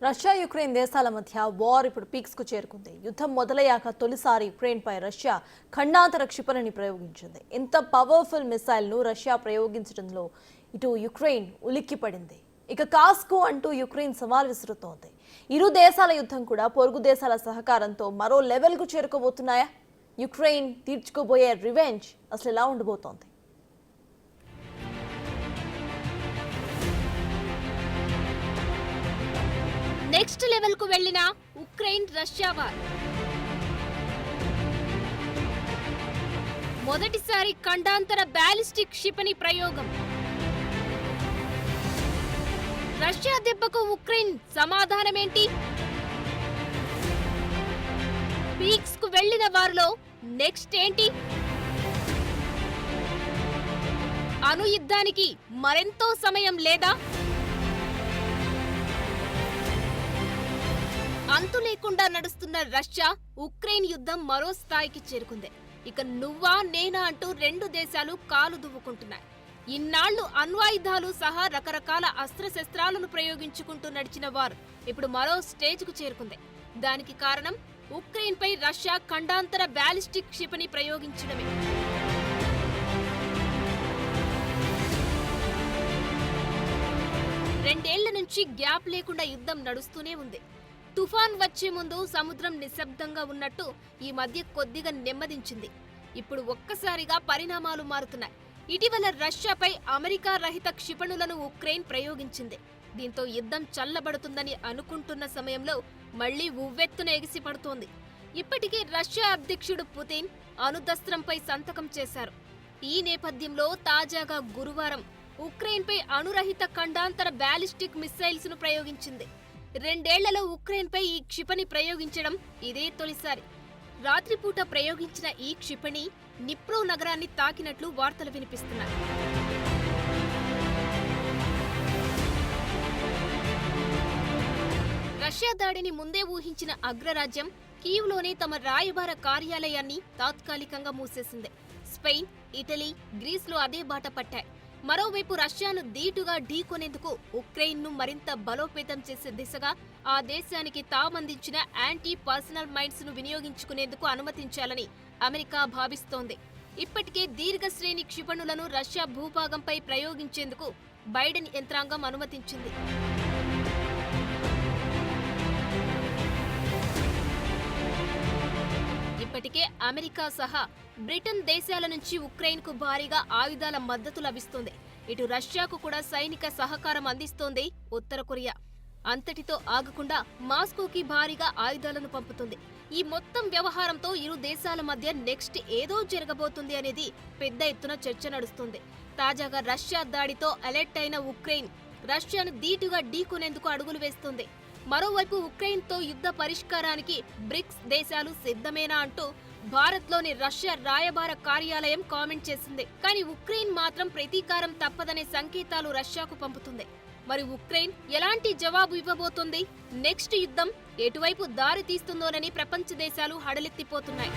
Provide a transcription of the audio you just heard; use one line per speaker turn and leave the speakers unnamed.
Russia Ukraine దేశాల మధ్య war ఇప్పుడు పీక్స్ కు చేరుకుంది. యుద్ధం మొదలయ్యాక తొలిసారి యుక్రెయిన్ పై రష్యా ఖండాంతర క్షిపణిని ప్రయోగించింది. ఇంత పవర్ఫుల్ మిసైల్ ను రష్యా ప్రయోగించడంలో ఇటు యుక్రెయిన్ ఉలిక్కిపడింది. ఇక కాస్కో అంటూ యుక్రెయిన్ సవాల్ విసురుతోంది. ఇరు దేశాల యుద్ధం కూడా పొరుగు దేశాల సహకారంతో మరో లెవెల్ కు చేరుకోబోతున్నాయా? యుక్రెయిన్ తీర్చుకోబోయే రివెంజ్ అసలు ఎలా ఉండబోతోంది?
నెక్స్ట్ లెవెల్ కు వెళ్లిన ఉక్రెయిన్ రష్యా వార్ మొదటిసారి ఖండాంతర బ్యాలిస్టిక్ క్షిపణి ప్రయోగం. రష్యా దెబ్బకు ఉక్రెయిన్ సమాధానమేంటి? పీక్స్ కు వెళ్లిన వారిలో నెక్స్ట్ ఏంటి? అణు యుద్ధానికి మరెంతో సమయం లేదా? అంతు లేకుండా నడుస్తున్న రష్యా ఉక్రెయిన్ యుద్ధం మరో స్థాయికి చేరుకుంది. ఇక నువ్వా నేనా అంటూ రెండు దేశాలు కాలు దువ్వుకుంటున్నాయి. ఇన్నాళ్లు అణ్వాయుధాలు సహా రకరకాల అస్త్రశస్త్రాలను ప్రయోగించుకుంటూ నడిచిన వార్ ఇప్పుడు మరో స్టేజ్ కు చేరుకుంది. దానికి కారణం ఉక్రెయిన్ పై రష్యా ఖండాంతర బ్యాలిస్టిక్ క్షిపణి ప్రయోగించడమే. రెండేళ్ల నుంచి గ్యాప్ లేకుండా యుద్ధం నడుస్తూనే ఉంది. తుఫాన్ వచ్చే ముందు సముద్రం నిశ్శబ్దంగా ఉన్నట్టు ఈ మధ్య కొద్దిగా నెమ్మదించింది. ఇప్పుడు ఒక్కసారిగా పరిణామాలు మారుతున్నాయి. ఇటీవల రష్యాపై అమెరికా రహిత క్షిపణులను ఉక్రెయిన్ ప్రయోగించింది. దీంతో యుద్ధం చల్లబడుతుందని అనుకుంటున్న సమయంలో మళ్లీ ఉవ్వెత్తున ఎగిసిపడుతోంది. ఇప్పటికే రష్యా అధ్యక్షుడు పుతిన్ అణుదస్త్రంపై సంతకం చేశారు. ఈ నేపథ్యంలో తాజాగా గురువారం ఉక్రెయిన్పై అణురహిత ఖండాంతర బ్యాలిస్టిక్ మిసైల్స్ ను ప్రయోగించింది. రెండేళ్లలో ఉక్రెయిన్పై ఈ క్షిపణి ప్రయోగించడం ఇదే తొలిసారి. రాత్రిపూట ప్రయోగించిన ఈ క్షిపణి నిప్రో నగరాన్ని తాకినట్లు వార్తలు వినిపిస్తున్నాయి. రష్యా దాడిని ముందే ఊహించిన అగ్రరాజ్యం కీవ్లోనే తమ రాయబార కార్యాలయాన్ని తాత్కాలికంగా మూసేసింది. స్పెయిన్, ఇటలీ, గ్రీస్లో అదే బాట పట్టాయి. మరోవైపు రష్యాను ధీటుగా ఢీకొనేందుకు ఉక్రెయిన్ను మరింత బలోపేతం చేసే దిశగా ఆ దేశానికి తామందించిన యాంటీ పర్సనల్ మైండ్స్ ను వినియోగించుకునేందుకు అనుమతించాలని అమెరికా భావిస్తోంది. ఇప్పటికే దీర్ఘశ్రేణి క్షిపణులను రష్యా భూభాగంపై ప్రయోగించేందుకు బైడెన్ యంత్రాంగం అనుమతించింది. ఇప్పటికే అమెరికా సహా బ్రిటన్ దేశాల నుంచి ఉక్రెయిన్ కు భారీగా ఆయుధాల మద్దతు లభిస్తోంది. ఇటు రష్యాకు కూడా సైనిక సహకారం అందిస్తోంది ఉత్తర కొరియా. అంతటితో ఆగకుండా మాస్కోకి భారీగా ఆయుధాలను పంపుతుంది. ఈ మొత్తం వ్యవహారంతో ఇరు దేశాల మధ్య నెక్స్ట్ ఏదో జరగబోతుంది అనేది పెద్ద ఎత్తున చర్చ నడుస్తుంది. తాజాగా రష్యా దాడితో అలర్ట్ అయిన ఉక్రెయిన్ రష్యాను ధీటుగా ఢీకొనేందుకు అడుగులు వేస్తోంది. మరోవైపు ఉక్రెయిన్తో యుద్ధ పరిష్కారానికి బ్రిక్స్ దేశాలు సిద్ధమేనా అంటూ భారత్లోని రష్యా రాయబార కార్యాలయం కామెంట్ చేసింది. కానీ ఉక్రెయిన్ మాత్రం ప్రతీకారం తప్పదనే సంకేతాలు రష్యాకు పంపుతుంది. మరి ఉక్రెయిన్ ఎలాంటి జవాబు ఇవ్వబోతోంది? నెక్స్ట్ యుద్ధం ఎటువైపు దారి తీస్తుందోనని ప్రపంచ దేశాలు హడలెత్తిపోతున్నాయి.